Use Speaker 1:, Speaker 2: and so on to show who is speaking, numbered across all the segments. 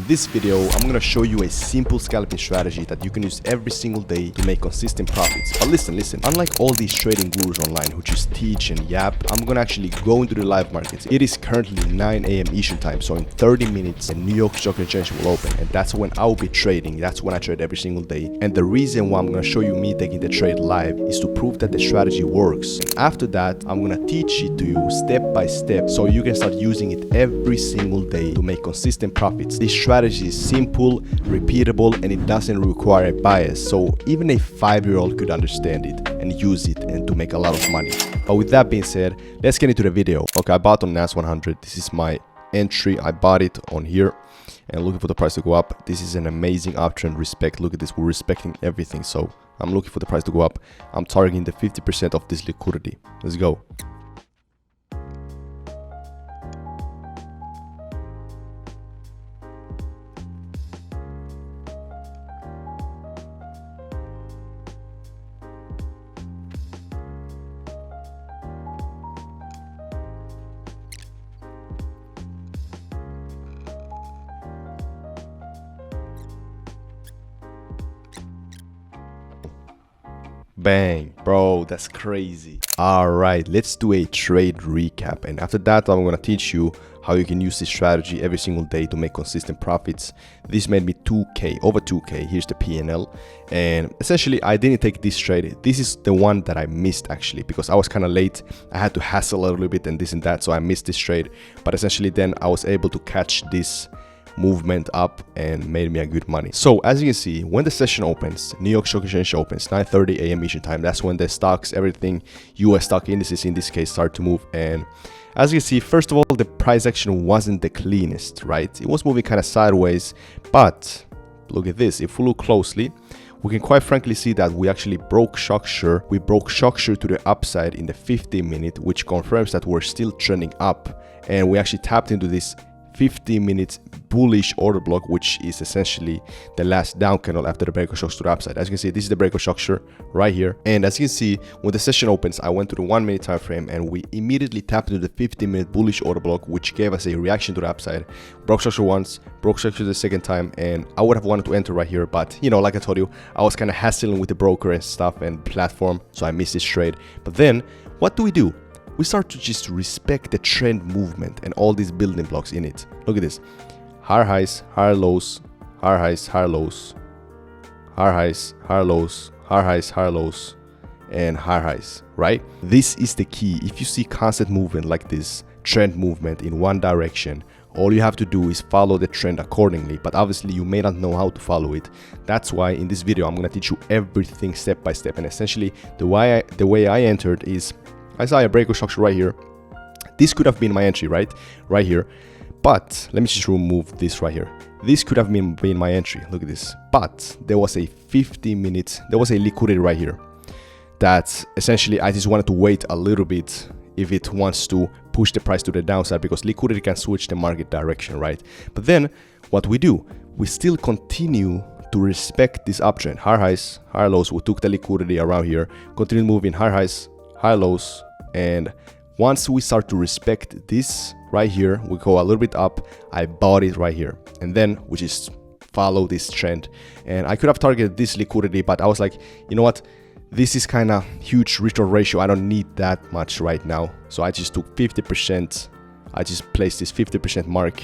Speaker 1: In this video, I'm gonna show you a simple scalping strategy that you can use every single day to make consistent profits. But listen, unlike all these trading gurus online who just teach and yap, I'm gonna actually go into the live markets. It is currently 9 a.m. Eastern time, so in 30 minutes, the New York Stock Exchange will open, and that's when I will be trading. That's when I trade every single day. And the reason why I'm gonna show you me taking the trade live is to prove that the strategy works. And after that, I'm gonna teach it to you step by step so you can start using it every single day to make consistent profits. This strategy is simple, repeatable, and it doesn't require a bias, so even a 5-year-old could understand it and use it and to make a lot of money. But with that being said, let's get into the video. Okay, I bought on NAS 100. This is my entry. I bought it on here and looking for the price to go up. This is an amazing uptrend. Respect. Look at this. We're respecting everything, so I'm looking for the price to go up. I'm targeting the 50% of this liquidity. Let's go. Bang, bro, that's crazy. All right, let's do a trade recap, and after that I'm gonna teach you how you can use this strategy every single day to make consistent profits. This made me 2k, over 2k. Here's the PNL, and essentially I didn't take this trade. This is the one that I missed actually because I was kind of late. I had to hassle a little bit and this and that, so I missed this trade. But essentially then I was able to catch this movement up and made me a good money. So as you can see, when the session opens, New York Stock Exchange opens 9:30 a.m. Eastern time. That's when the stocks, everything, US stock indices in this case, start to move. And as you can see, first of all, the price action wasn't the cleanest, right? It was moving kind of sideways, but look at this. If we look closely, we can quite frankly see that we actually broke structure. We broke structure to the upside in the 50-minute, which confirms that we're still trending up, and we actually tapped into this 50-minute bullish order block, which is essentially the last down candle after the breakout structure to the upside. As you can see, this is the breakout structure right here. And as you can see, when the session opens, I went to the 1 minute time frame and we immediately tapped into the 50-minute bullish order block, which gave us a reaction to the upside. Broke structure once, broke structure the second time, and I would have wanted to enter right here, but you know, like I told you, I was kind of hassling with the broker and stuff and platform, so I missed this trade. But then what do? We start to just respect the trend movement and all these building blocks in it. Look at this. Higher highs, higher lows, higher highs, higher lows, higher highs, higher lows, higher highs, higher lows, and higher highs, right? This is the key. If you see constant movement like this, trend movement in one direction, all you have to do is follow the trend accordingly. But obviously you may not know how to follow it. That's why in this video, I'm going to teach you everything step by step. And essentially the way I entered is I saw a breakout structure right here. This could have been my entry, right here. But let me just remove this right here. This could have been my entry. Look at this. But there was a 50-minute, there was a liquidity right here that essentially I just wanted to wait a little bit if it wants to push the price to the downside, because liquidity can switch the market direction, right? But then what we do, we still continue to respect this uptrend. Higher highs, higher lows. We took the liquidity around here, continue moving higher highs, high lows, and once we start to respect this right here, we go a little bit up. I bought it right here, and then we just follow this trend. And I could have targeted this liquidity, but I was like, you know what, this is kind of huge return ratio. I don't need that much right now, so I just took 50%. I just placed this 50% mark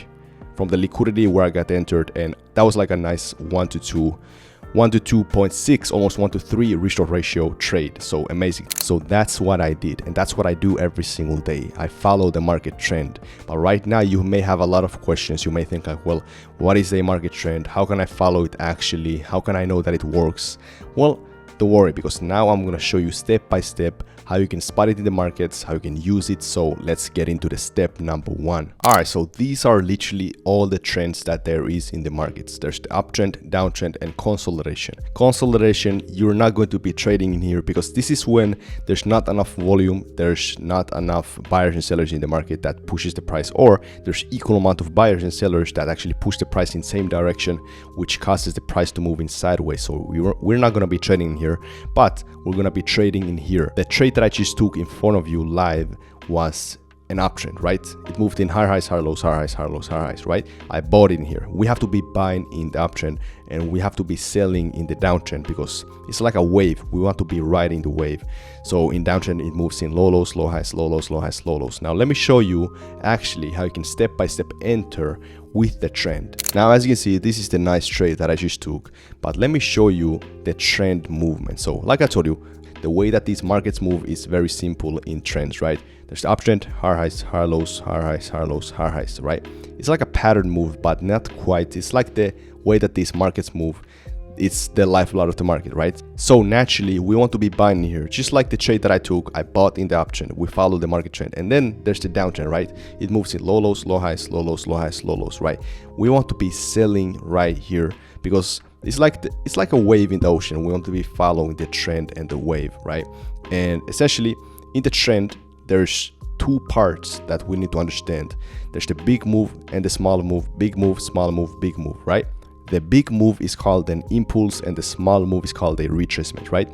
Speaker 1: from the liquidity where I got entered, and that was like a nice 1 to 2.6, almost 1 to 3 restore ratio trade. So amazing. So that's what I did, and that's what I do every single day. I follow the market trend. But right now you may have a lot of questions. You may think like, well, what is a market trend? How can I follow it actually? How can I know that it works? Well, don't worry, because now I'm going to show you step by step how you can spot it in the markets, how you can use it. So let's get into the step number 1. All right, so these are literally all the trends that there is in the markets. There's the uptrend, downtrend, and consolidation. Consolidation, you're not going to be trading in here because this is when there's not enough volume, there's not enough buyers and sellers in the market that pushes the price, or there's equal amount of buyers and sellers that actually push the price in the same direction, which causes the price to move in sideways. So we're not going to be trading in here, but we're going to be trading in here. The trade that I just took in front of you live was an uptrend, right? It moved in higher highs, higher lows, higher highs, higher lows, higher highs, right? I bought in here. We have to be buying in the uptrend and we have to be selling in the downtrend because it's like a wave. We want to be riding the wave. So in downtrend, it moves in low lows, low highs, low lows, low highs, low lows. Now let me show you actually how you can step by step enter with the trend. Now, as you can see, this is the nice trade that I just took, but let me show you the trend movement. So like I told you, the way that these markets move is very simple in trends, right? There's the uptrend, higher highs, higher lows, higher highs, higher lows, higher highs, right? It's like a pattern move, but not quite. It's like the way that these markets move. It's the lifeblood of the market, right? So naturally, we want to be buying here. Just like the trade that I took, I bought in the uptrend. We follow the market trend. And then there's the downtrend, right? It moves in low lows, low highs, low lows, low highs, low lows, right? We want to be selling right here because it's like a wave in the ocean. We want to be following the trend and the wave, right? And essentially, in the trend, there's two parts that we need to understand. There's the big move and the small move, big move, small move, big move, right? The big move is called an impulse and the small move is called a retracement, right?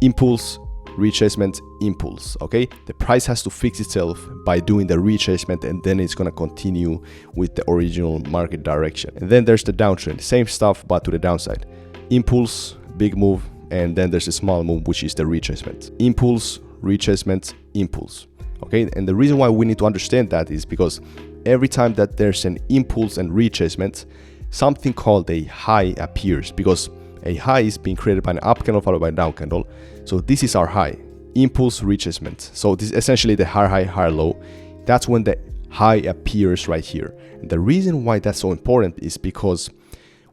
Speaker 1: Impulse, retracement, impulse, okay? The price has to fix itself by doing the retracement and then it's gonna continue with the original market direction. And then there's the downtrend, same stuff but to the downside. Impulse, big move, and then there's a small move which is the retracement. Impulse, retracement, impulse, okay? And the reason why we need to understand that is because every time that there's an impulse and retracement, something called a high appears because a high is being created by an up candle followed by a down candle. So this is our high, impulse retracement. So this is essentially the higher high, higher low. That's when the high appears right here. And the reason why that's so important is because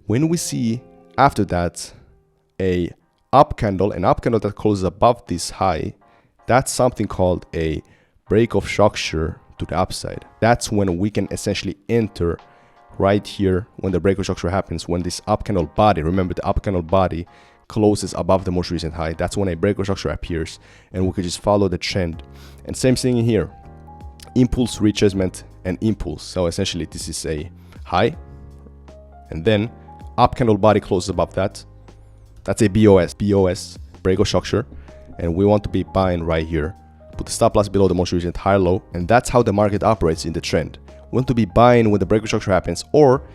Speaker 1: when we see after that an up candle that closes above this high, that's something called a break of structure to the upside. That's when we can essentially enter right here when the break of structure happens, when this up candle body, remember the up candle body closes above the most recent high. That's when a break of structure appears and we could just follow the trend. And same thing in here, impulse, retracement, and impulse. So essentially this is a high and then up candle body closes above that. That's a BOS, break of structure, and we want to be buying right here. Put the stop loss below the most recent higher low, and that's how the market operates in the trend. We want to be buying when the break of structure happens, or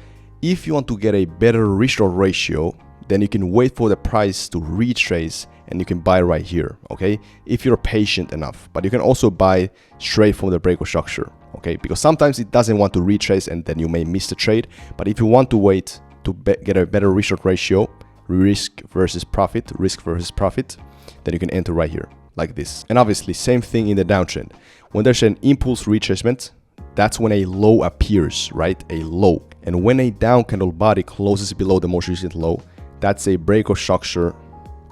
Speaker 1: if you want to get a better risk-reward ratio, then you can wait for the price to retrace and you can buy right here, okay? If you're patient enough, but you can also buy straight from the break of structure, okay? Because sometimes it doesn't want to retrace and then you may miss the trade. But if you want to wait to get a better risk-reward ratio, risk versus profit, then you can enter right here like this. And obviously same thing in the downtrend. When there's an impulse retracement, that's when a low appears, right? A low. And when a down candle body closes below the most recent low, that's a break of structure.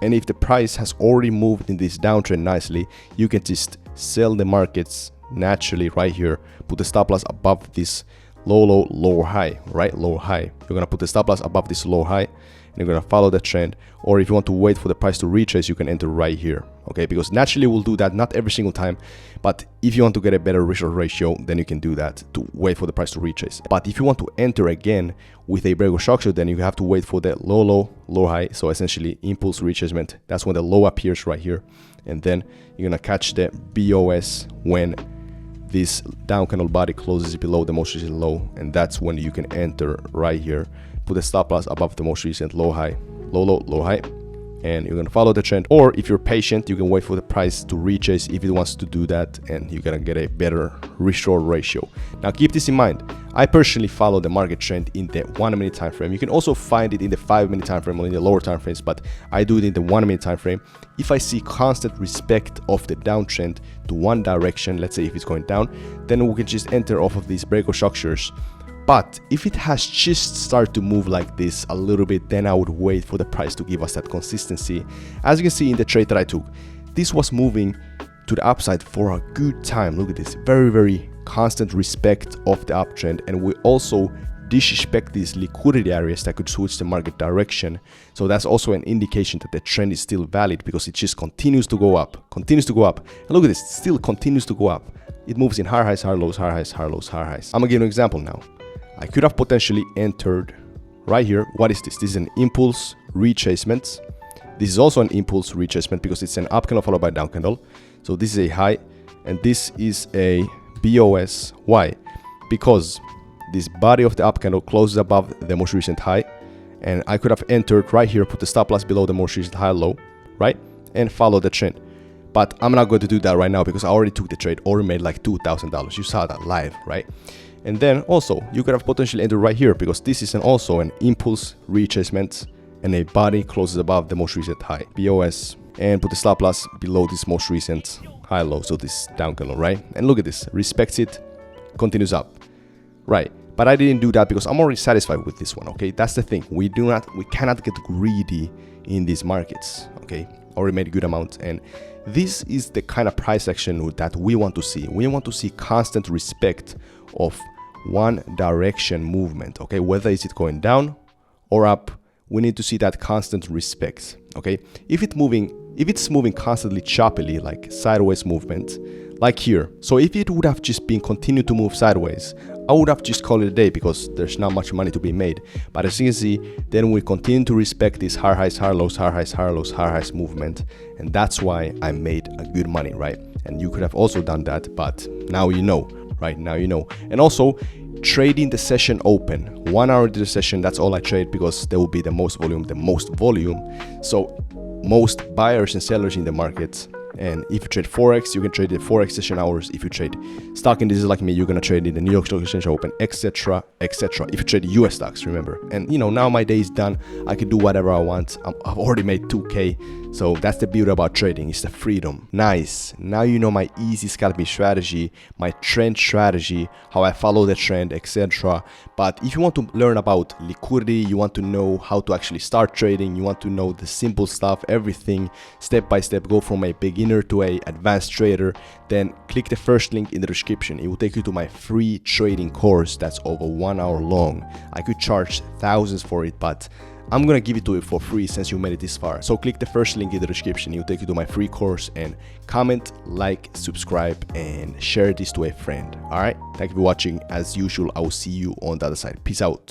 Speaker 1: And if the price has already moved in this downtrend nicely, you can just sell the markets naturally right here. Put the stop loss above this low, lower high, right? Lower high. You're gonna put the stop loss above this low high and you're gonna follow the trend. Or if you want to wait for the price to retrace, you can enter right here, okay? Because naturally we'll do that, not every single time, but if you want to get a better risk-reward ratio, then you can do that to wait for the price to retrace. But if you want to enter again with a break of structure, then you have to wait for the low high. So essentially impulse retracement, that's when the low appears right here. And then you're gonna catch the BOS when this down candle body closes below the most recent low, and that's when you can enter right here. Put a stop loss above the most recent low high, low high, and you're gonna follow the trend. Or if you're patient, you can wait for the price to retrace if it wants to do that, and you're gonna get a better risk-reward ratio. Now keep this in mind. I personally follow the market trend in the 1 minute time frame. You can also find it in the 5 minute time frame or in the lower time frames, but I do it in the 1 minute time frame. If I see constant respect of the downtrend to one direction, let's say if it's going down, then we can just enter off of these break of structures. But if it has just started to move like this a little bit, then I would wait for the price to give us that consistency. As you can see in the trade that I took, this was moving to the upside for a good time. Look at this, very constant respect of the uptrend, and we also disrespect these liquidity areas that could switch the market direction. So that's also an indication that the trend is still valid because it just continues to go up, And look at this, it still continues to go up. It moves in higher highs, higher lows, higher highs, higher lows, higher highs. I'm gonna give you an example now. I could have potentially entered right here. What is this? This is an impulse retracement. This is also an impulse retracement because it's an up candle followed by a down candle. So this is a high and this is a BOS. Why? Because this body of the up candle closes above the most recent high, and I could have entered right here, put the stop loss below the most recent high low, right? And follow the trend. But I'm not going to do that right now because I already took the trade, already made like $2,000. You saw that live, right? And then also you could have potentially entered right here because this is also an impulse retracement and a body closes above the most recent high, BOS, and put the stop loss below this most recent high low, so this down candle, right? And look at this, respects it, continues up, right? But I didn't do that because I'm already satisfied with this one, okay? That's the thing. We cannot get greedy in these markets, okay? Already made a good amount, and this is the kind of price action that we want to see. We want to see constant respect of one direction movement, okay? Whether is it going down or up, we need to see that constant respect, okay? If it's moving constantly choppily, like sideways movement, like here. So if it would have just been continued to move sideways, I would have just called it a day because there's not much money to be made. But as you can see, then we continue to respect this higher highs, higher lows, higher highs, higher lows, higher highs movement. And that's why I made a good money, right? And you could have also done that, but now you know, right? Now you know. And also trading the session open, 1 hour into the session, that's all I trade because there will be the most volume. So most buyers and sellers in the market. And if you trade Forex, you can trade the Forex session hours. If you trade stock indices like me, you're going to trade in the New York Stock Exchange Open, etc., etc. If you trade US stocks, remember. And you know, now my day is done. I can do whatever I want. I've already made 2K. So that's the beauty about trading. It's the freedom. Nice. Now you know my easy scalping strategy, my trend strategy, how I follow the trend, etc. But if you want to learn about liquidity, you want to know how to actually start trading, you want to know the simple stuff, everything step by step, go from a beginner to a advanced trader, then click the first link in the description. It will take you to my free trading course that's over 1 hour long. I could charge thousands for it, but I'm gonna give it to you for free since you made it this far. So click the first link in the description. It will take you to my free course, and comment, like, subscribe, and share this to a friend. All right, thank you for watching. As usual, I will see you on the other side. Peace out.